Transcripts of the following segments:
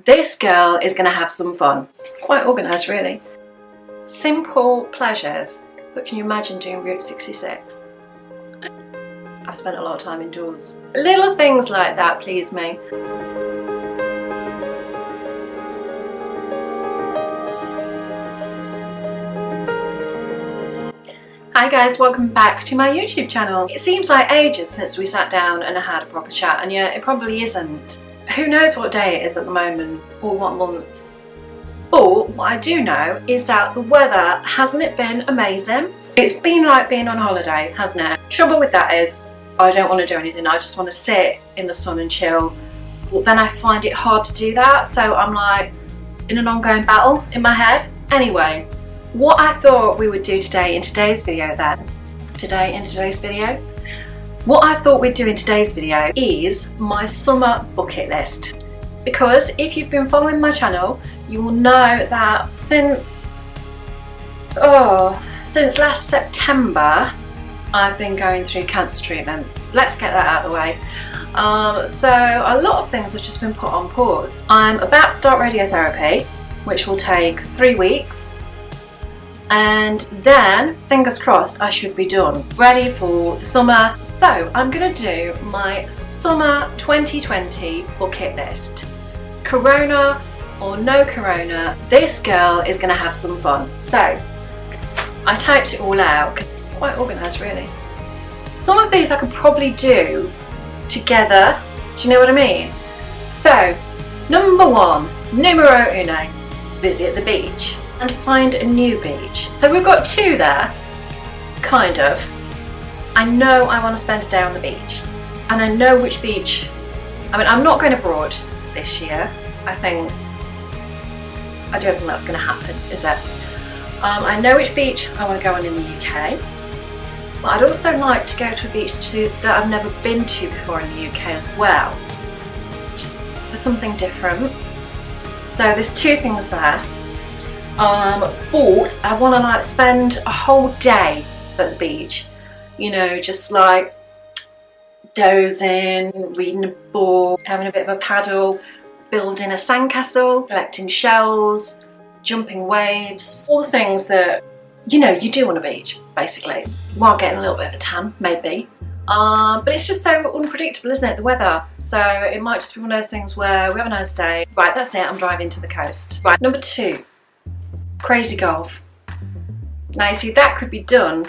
This girl is going to have some fun. Quite organised, really. Simple pleasures, but can you imagine doing Route 66? I've spent a lot of time indoors. Little things like that please me. Hi guys, welcome back to my YouTube channel. It seems like ages since we sat down and had a proper chat, and yeah, it probably isn't. Who knows what day it is at the moment or what month. But what I do know is that the weather, hasn't it been amazing? It's been like being on holiday, hasn't it? Trouble with that is I don't want to do anything. I just want to sit in the sun and chill. But then I find it hard to do that, so I'm like in an ongoing battle in my head. Anyway, what I thought we would do today in today's video what I thought we'd do in today's video is my summer bucket list. Because if you've been following my channel, you will know that since last September, I've been going through cancer treatment. Let's get that out of the way. So a lot of things have just been put on pause. I'm about to start radiotherapy, which will take 3 weeks. And then, fingers crossed, I should be done, ready for the summer. So I'm gonna do my summer 2020 bucket list. Corona or no corona, this girl is gonna have some fun. So I typed it all out, quite organised really. Some of these I could probably do together, do you know what I mean? So, number one, numero uno, visit the beach and find a new beach. So we've got two there, kind of. I know I want to spend a day on the beach, and I know which beach. I mean, I'm not going abroad this year. I don't think that's going to happen, is it? I know which beach I want to go on in the UK, but I'd also like to go to a beach that I've never been to before in the UK as well, just for something different. So there's two things there. But I want to like spend a whole day at the beach, you know, just like dozing, reading a book, having a bit of a paddle, building a sandcastle, collecting shells, jumping waves, all the things that, you know, you do on a beach, basically, while getting a little bit of a tan, maybe. But it's just so unpredictable, isn't it, the weather? So it might just be one of those things where we have a nice day. Right, that's it, I'm driving to the coast. Right, number two. Crazy golf. Now you see, that could be done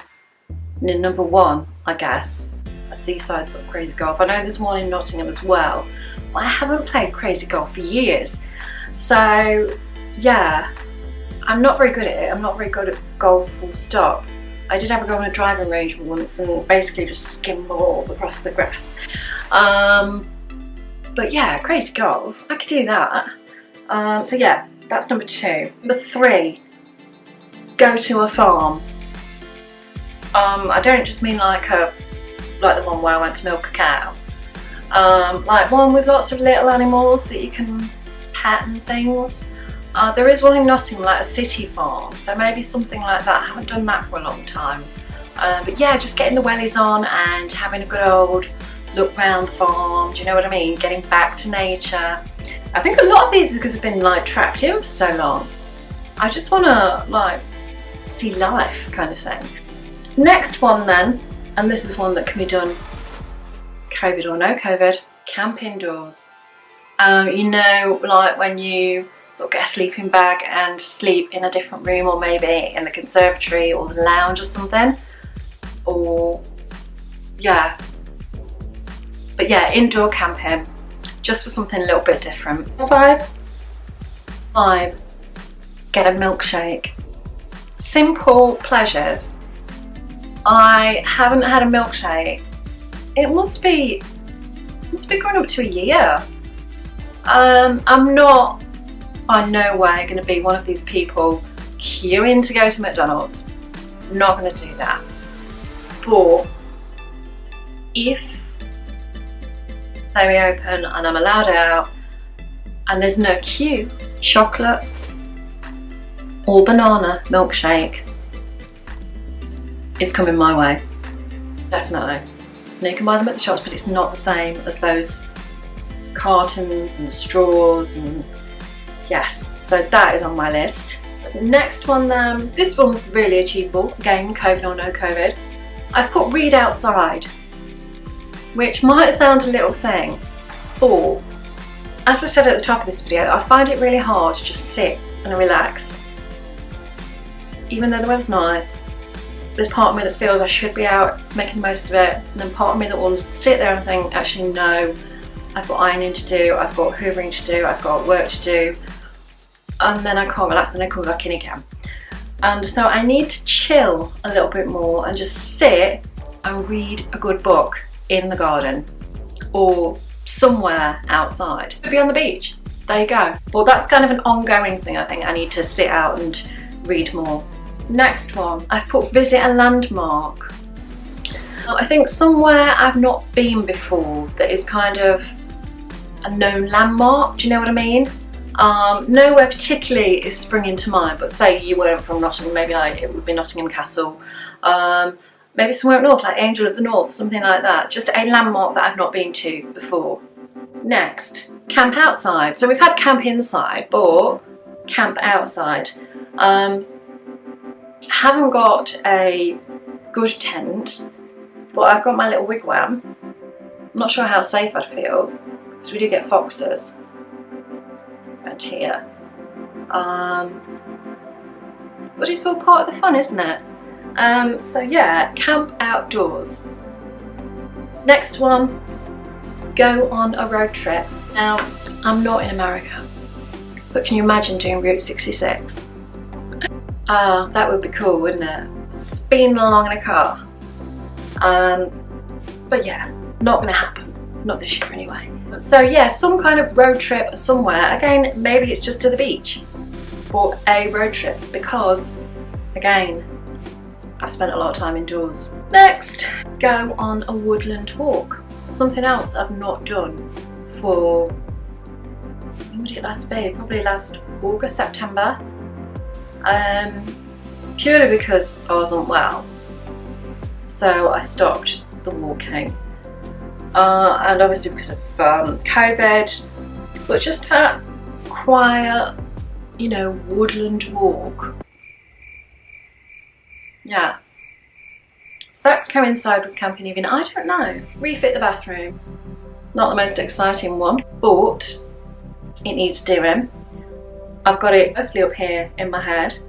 in number one, I guess. A seaside sort of crazy golf. I know there's one in Nottingham as well, but I haven't played crazy golf for years. So yeah, I'm not very good at it. I'm not very good at golf full stop. I did have a go on a driving range once and basically just skimmed balls across the grass. But yeah, crazy golf, I could do that. So yeah, that's number two. Number three, go to a farm. I don't just mean like the one where I went to milk a cow. Like one with lots of little animals that you can pet and things. There is one in Nottingham, like a city farm, so maybe something like that. I haven't done that for a long time. But yeah, just getting the wellies on and having a good old look round the farm, do you know what I mean? Getting back to nature. I think a lot of these is because I've been like trapped in for so long. I just want to like see life, kind of thing. Next one then, and this is one that can be done COVID or no COVID, camp indoors. You know, like when you sort of get a sleeping bag and sleep in a different room, or maybe in the conservatory or the lounge or something, or yeah. But yeah, indoor camping, just for something a little bit different. Five, get a milkshake. Simple pleasures. I haven't had a milkshake. It must be going up to a year. I'm not by no way going to be one of these people queuing to go to McDonald's. I'm not going to do that. But if they reopen and I'm allowed out and there's no queue, chocolate or banana milkshake is coming my way, definitely. Now you can buy them at the shops, but it's not the same as those cartons and the straws and Yes, so that is on my list. Next one then, this one's really achievable, again, COVID or no COVID. I've put read outside, which might sound a little thing, but as I said at the top of this video, I find it really hard to just sit and relax. Even though the weather's nice, there's part of me that feels I should be out making the most of it, and then part of me that will sit there and think, actually no, I've got ironing to do, I've got hoovering to do, I've got work to do, and then I can't relax, and I come back in again. And so I need to chill a little bit more and just sit and read a good book in the garden or somewhere outside. Maybe on the beach, there you go. Well, that's kind of an ongoing thing. I think I need to sit out and read more. Next one, I've put visit a landmark. I think somewhere I've not been before that is kind of a known landmark, do you know what I mean? Nowhere particularly is springing to mind, but say you weren't from Nottingham, maybe like it would be Nottingham Castle. Maybe somewhere up north, like Angel of the North, something like that. Just a landmark that I've not been to before. Next, camp outside. So we've had camp inside, but camp outside. Haven't got a good tent, but I've got my little wigwam. I'm not sure how safe I'd feel, because we do get foxes around here. But it's all part of the fun, isn't it? So yeah, camp outdoors. Next one, go on a road trip. Now, I'm not in America, but can you imagine doing Route 66? That would be cool, wouldn't it? Speeding along in a car. But yeah, not gonna happen. Not this year anyway. So yeah, some kind of road trip somewhere. Again, maybe it's just to the beach, but a road trip, because again, I've spent a lot of time indoors. Next, go on a woodland walk. Something else I've not done for, when did it last be? Probably last August, September. Purely because I wasn't well. So I stopped the walking. And obviously because of COVID, but just that quiet, you know, woodland walk. Yeah. So that coincide with camping even, I don't know. Refit the bathroom. Not the most exciting one, but it needs doing. I've got it mostly up here in my head.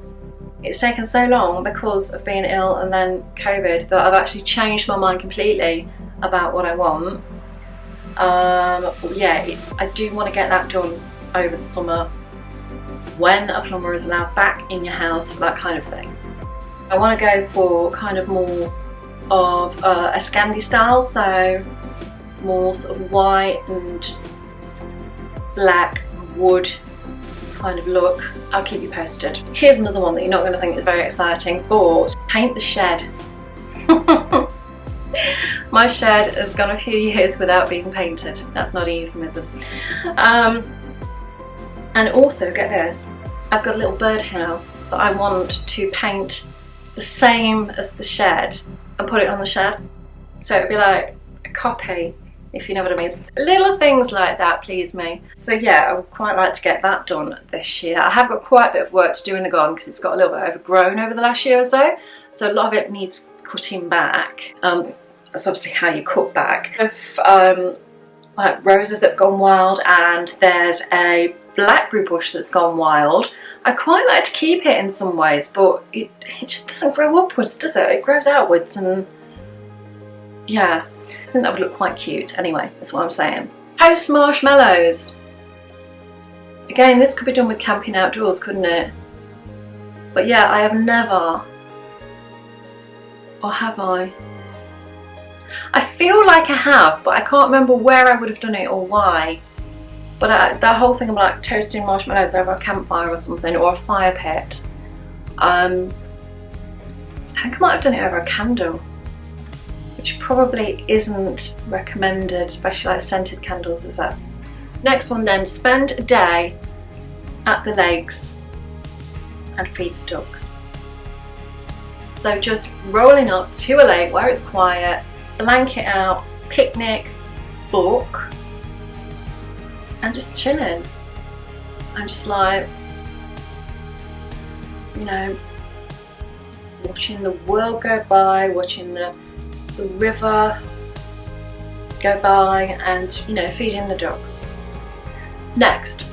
It's taken so long because of being ill and then COVID that I've actually changed my mind completely about what I want. But yeah, I do want to get that done over the summer when a plumber is allowed back in your house for that kind of thing. I want to go for kind of more of a Scandi style, so more sort of white and black wood kind of look. I'll keep you posted. Here's another one that you're not going to think is very exciting, but paint the shed. My shed has gone a few years without being painted. That's not a euphemism. And also, get this, I've got a little birdhouse that I want to paint the same as the shed and put it on the shed. So it'd be like a copy, if you know what I mean. Little things like that please me. So yeah, I would quite like to get that done this year. I have got quite a bit of work to do in the garden because it's got a little bit overgrown over the last year or so. So a lot of it needs cutting back. That's obviously how you cut back. Like roses that have gone wild, and there's a blackberry bush that's gone wild. I quite like to keep it in some ways, but it just doesn't grow upwards, does it? It grows outwards, and yeah, I think that would look quite cute. Anyway, that's what I'm saying. House marshmallows. Again, this could be done with camping outdoors, couldn't it? But yeah, I have never, or have I? I feel like I have, but I can't remember where I would have done it or why. But the whole thing of like toasting marshmallows over a campfire or something, or a fire pit. I think I might have done it over a candle, which probably isn't recommended, especially like scented candles, is it? Next one then, spend a day at the lakes and feed the ducks. So just rolling up to a lake where it's quiet, blanket out, picnic, book, and just chilling. and just like, you know, watching the world go by, watching the river go by, and, you know, feeding the dogs. Next,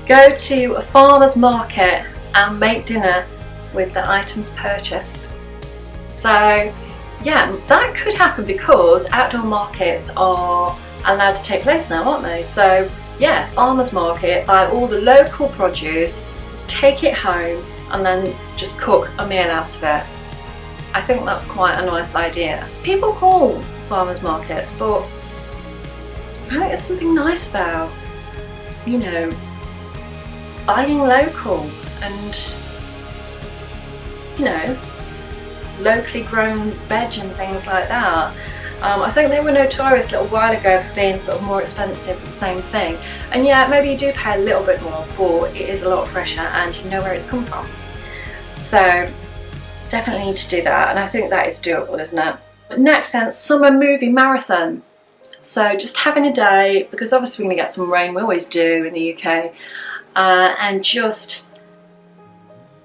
go to a farmer's market and make dinner with the items purchased. So yeah, that could happen because outdoor markets are allowed to take place now, aren't they? So yeah, farmer's market, buy all the local produce, take it home, and then just cook a meal out of it. I think that's quite a nice idea. People call farmer's markets, but I think there's something nice about, you know, buying local and, you know, locally grown veg and things like that. I think they were notorious a little while ago for being sort of more expensive for the same thing. And yeah, maybe you do pay a little bit more, but it is a lot fresher and you know where it's come from. So definitely need to do that, and I think that is doable, isn't it? But next then, summer movie marathon. So just having a day, because obviously we're going to get some rain, we always do in the UK, and just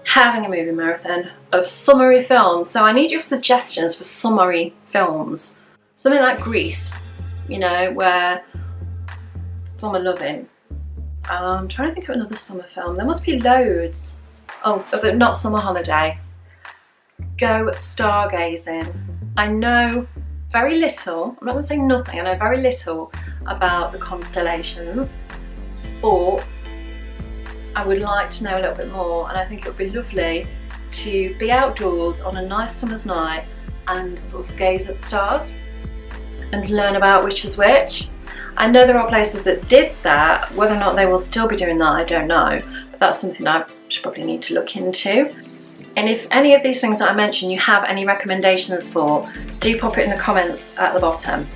having a movie marathon of summery films. So I need your suggestions for summery films. Something like Grease, you know, where summer loving. I'm trying to think of another summer film. There must be loads. Oh, but not Summer Holiday. Go stargazing. I know very little, I'm not going to say nothing, I know very little about the constellations, but I would like to know a little bit more, and I think it would be lovely to be outdoors on a nice summer's night and sort of gaze at the stars and learn about which is which. I know there are places that did that. Whether or not they will still be doing that, I don't know, but that's something I should probably need to look into. And if any of these things that I mentioned you have any recommendations for, do pop it in the comments at the bottom,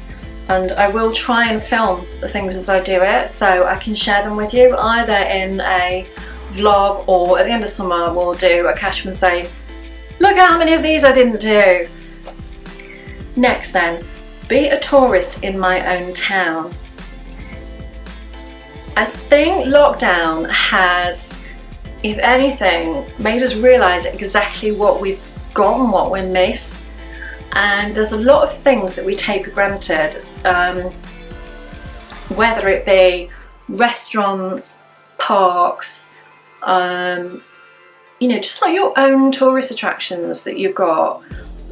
and I will try and film the things as I do it so I can share them with you, either in a vlog or at the end of summer we'll do a catch and say, look how many of these I didn't do. Next then, be a tourist in my own town. I think lockdown has, if anything, made us realise exactly what we've got and what we miss. And there's a lot of things that we take for granted, whether it be restaurants, parks, you know, just like your own tourist attractions that you've got.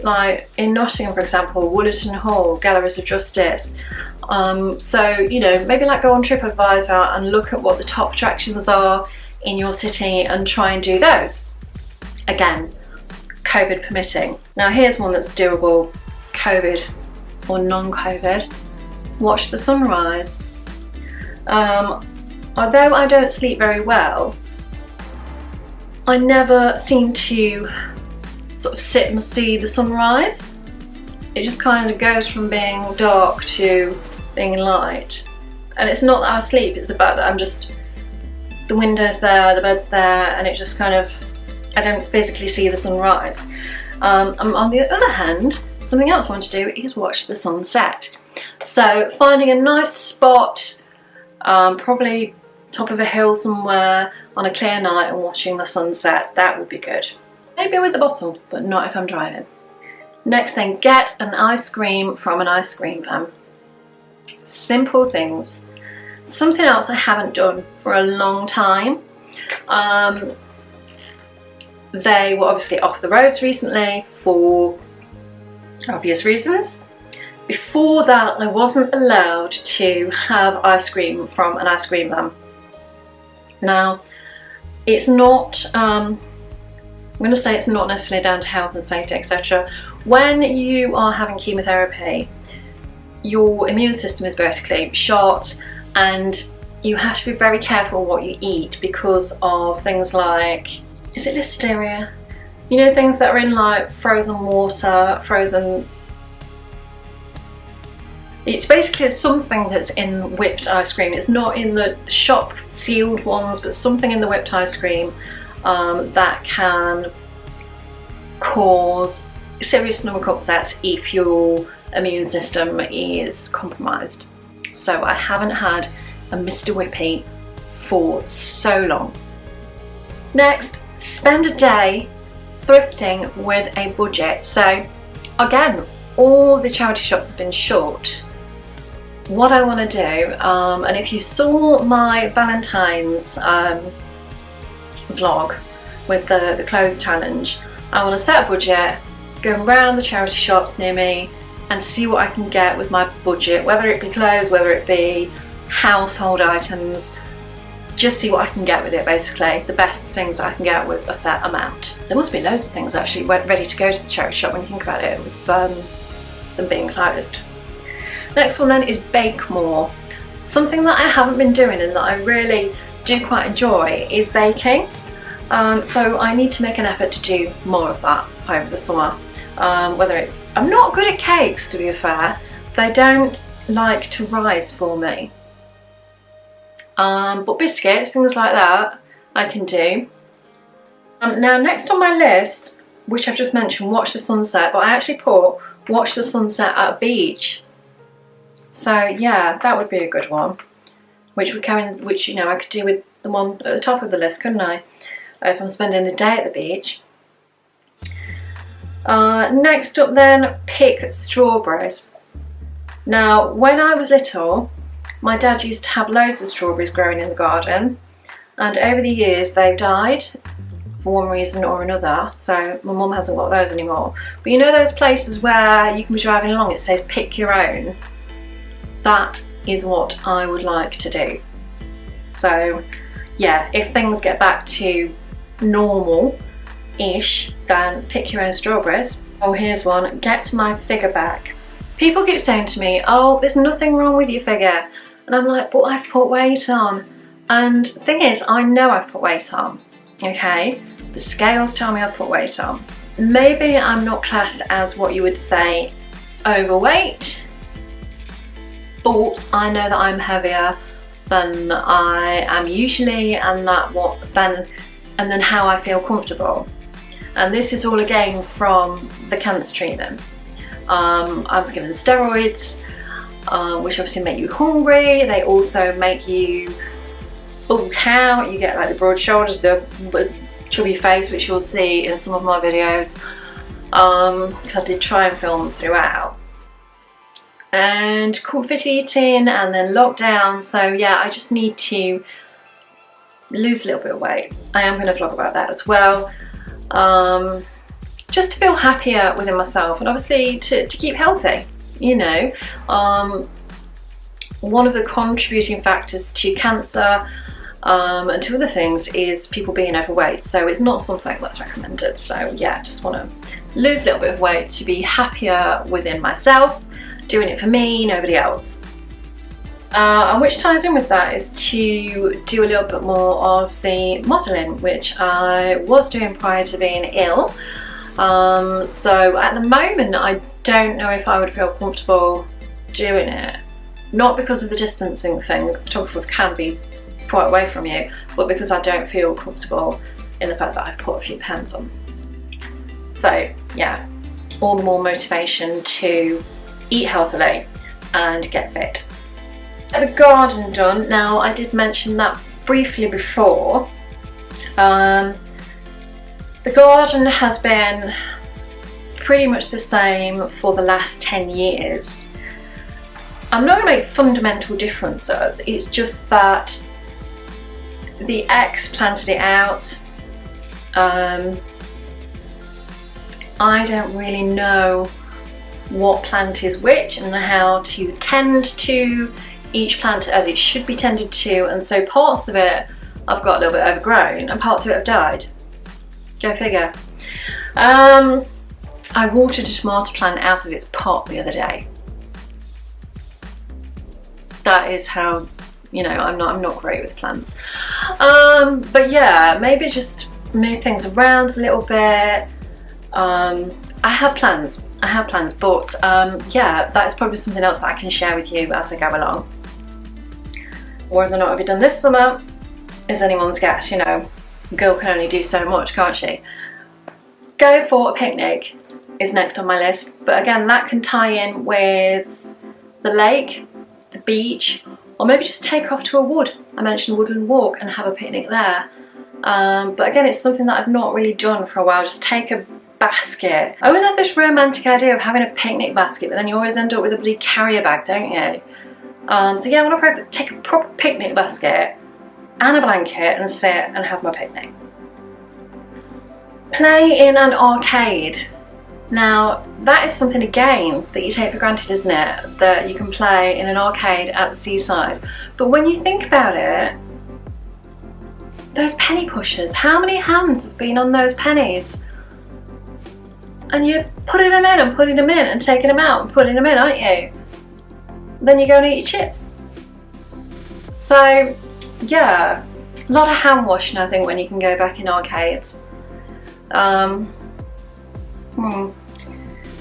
Like in Nottingham, for example, Woollerton Hall, Galleries of Justice. So, you know, maybe like go on TripAdvisor and look at what the top attractions are in your city and try and do those. Again, COVID permitting. Now here's one that's doable, COVID or non-COVID. Watch the sunrise. Although I don't sleep very well, I never seem to sort of sit and see the sunrise. It just kind of goes from being dark to being light. And it's not that I sleep, it's the fact that I'm just, the window's there, the bed's there, and it just kind of, I don't physically see the sunrise. On the other hand, something else I want to do is watch the sunset. So finding a nice spot, probably top of a hill somewhere on a clear night and watching the sunset, that would be good. Maybe with a bottle, but not if I'm driving. Next thing, get an ice cream from an ice cream van. Simple things. Something else I haven't done for a long time. They were obviously off the roads recently for obvious reasons. Before that, I wasn't allowed to have ice cream from an ice cream van. Now, it's not, I'm going to say it's not necessarily down to health and safety, etc. When you are having chemotherapy, your immune system is basically shot, and you have to be very careful what you eat because of things like, is it listeria? You know, things that are in like frozen water, frozen... It's basically something that's in whipped ice cream. It's not in the shop sealed ones, but something in the whipped ice cream that can cause serious stomach upsets if your immune system is compromised. So I haven't had a Mr. Whippy for so long. Next, spend a day thrifting with a budget. So again, all the charity shops have been short. What I want to do, and if you saw my Valentine's vlog with the clothes challenge, I want to set a budget, go around the charity shops near me and see what I can get with my budget, whether it be clothes, whether it be household items, just see what I can get with it basically, the best things I can get with a set amount. There must be loads of things actually ready to go to the charity shop when you think about it, with them being closed. Next one then is bake more. Something that I haven't been doing and that I really do quite enjoy is baking. So I need to make an effort to do more of that over the summer. I'm not good at cakes, to be fair. They don't like to rise for me. But biscuits, things like that, I can do. Now next on my list, which I've just mentioned, watch the sunset, but I actually put watch the sunset at a beach. So yeah, that would be a good one. Which would you know, I could do with the one at the top of the list, couldn't I? If I'm spending a day at the beach. Next up then, pick strawberries. Now, when I was little, my dad used to have loads of strawberries growing in the garden, and over the years they've died for one reason or another, so my mum hasn't got those anymore. But you know those places where you can be driving along, it says pick your own? That is what I would like to do. So yeah, if things get back to normal-ish, then pick your own strawberries. Oh, here's one, get my figure back. People keep saying to me, oh, there's nothing wrong with your figure. And I'm like, but I've put weight on. And the thing is, I know I've put weight on, okay? The scales tell me I've put weight on. Maybe I'm not classed as what you would say overweight, but I know that I'm heavier than I am usually, and then how I feel comfortable. And this is all again from the cancer treatment. I was given steroids, which obviously make you hungry. They also make you bulk out. You get like the broad shoulders, the chubby face, which you'll see in some of my videos, because I did try and film throughout. And comfort eating, and then lockdown. So yeah, I just need to lose a little bit of weight. I am going to vlog about that as well, just to feel happier within myself, and obviously to keep healthy, you know. One of the contributing factors to cancer and to other things is people being overweight, so it's not something that's recommended. So yeah, just want to lose a little bit of weight to be happier within myself, doing it for me, nobody else. And which ties in with that is to do a little bit more of the modelling, which I was doing prior to being ill. So at the moment I don't know if I would feel comfortable doing it. Not because of the distancing thing, the photographer can be quite away from you, but because I don't feel comfortable in the fact that I've put a few pounds on. So yeah, all the more motivation to eat healthily and get fit. The garden done. Now, I did mention that briefly before. The garden has been pretty much the same for the last 10 years. I'm not going to make fundamental differences, it's just that the ex planted it out. I don't really know what plant is which and how to tend to each plant as it should be tended to, and so parts of it I've got a little bit overgrown and parts of it have died. Go figure. I watered a tomato plant out of its pot the other day. That is how, you know, I'm not great with plants. But yeah, maybe just move things around a little bit. I have plans, but yeah, that is probably something else that I can share with you as I go along. Whether or not I'll be done this summer is anyone's guess, you know. A girl can only do so much, can't she? Go for a picnic is next on my list, but again, that can tie in with the lake, the beach, or maybe just take off to a wood. I mentioned woodland walk and have a picnic there. But again, it's something that I've not really done for a while. Just take a basket. I always have this romantic idea of having a picnic basket, but then you always end up with a bloody carrier bag, don't you? So yeah, I want to take a proper picnic basket and a blanket and sit and have my picnic. Play in an arcade. Now, that is something again that you take for granted, isn't it? That you can play in an arcade at the seaside. But when you think about it, those penny pushers, how many hands have been on those pennies? And you're putting them in and putting them in and taking them out and putting them in, aren't you? Then you go and eat your chips. So, yeah, a lot of hand washing, I think, when you can go back in arcades.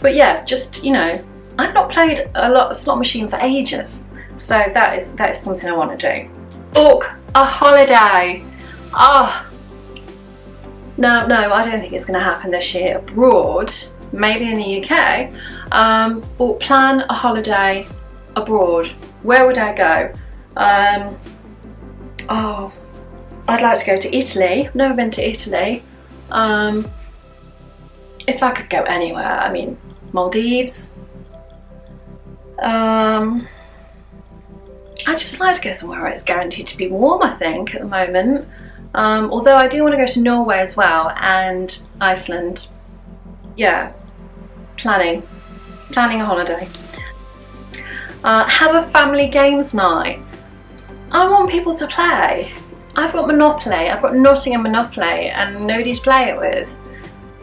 But yeah, just, you know, I've not played a lot of slot machine for ages, so that is something I want to do. Book a holiday. No, I don't think it's going to happen this year abroad, maybe in the UK, but plan a holiday abroad. Where would I go? I'd like to go to Italy. I've never been to Italy. If I could go anywhere, I mean, Maldives. I'd just like to go somewhere where it's guaranteed to be warm, I think, at the moment. Although I do want to go to Norway as well, and Iceland. Yeah, planning a holiday. Have a family games night. I want people to play. I've got Monopoly, I've got Nottingham Monopoly, and nobody to play it with.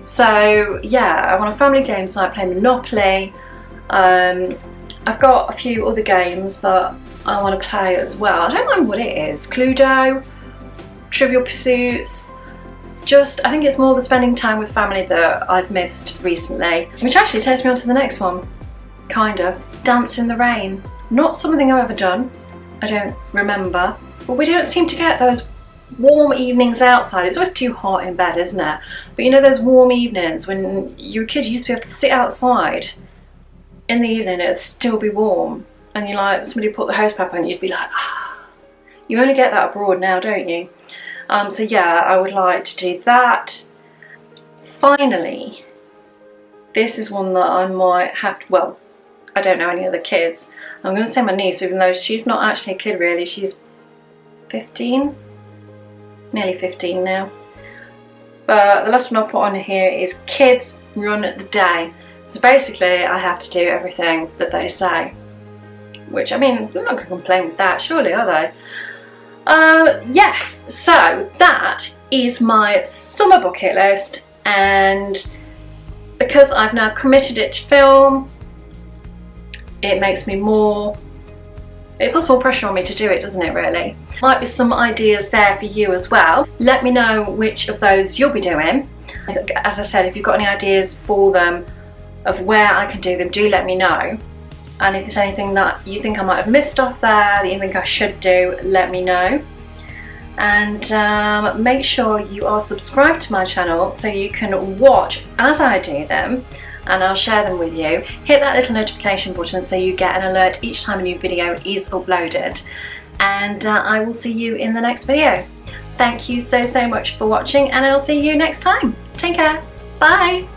So yeah, I want a family games night playing Monopoly. I've got a few other games that I want to play as well. I don't mind what it is. Cluedo, Trivial Pursuits. Just, I think it's more the spending time with family that I've missed recently. Which actually takes me on to the next one. Kind of. Dance in the rain. Not something I've ever done. I don't remember. But we don't seem to get those warm evenings outside. It's always too hot in bed, isn't it? But you know those warm evenings when you were a kid, you used to be able to sit outside in the evening, it'd still be warm, and you like, somebody put the hose pipe on, you'd be like, ah. You only get that abroad now, don't you? So yeah, I would like to do that. Finally, this is one that I might have to, well, I don't know any other kids. I'm going to say my niece, even though she's not actually a kid really, she's 15, nearly 15 now. But the last one I'll put on here is kids run the day. So basically I have to do everything that they say, which, I mean, they're not going to complain with that, surely, are they? Yes, so that is my summer bucket list, and because I've now committed it to film, it makes me more, it puts more pressure on me to do it, doesn't it, really? Might be some ideas there for you as well. Let me know which of those you'll be doing. As I said, if you've got any ideas for them of where I can do them, do let me know. And if there's anything that you think I might have missed off there that you think I should do, let me know. And make sure you are subscribed to my channel so you can watch as I do them, and I'll share them with you. Hit that little notification button so you get an alert each time a new video is uploaded. And I will see you in the next video. Thank you so much for watching, and I'll see you next time. Take care. Bye.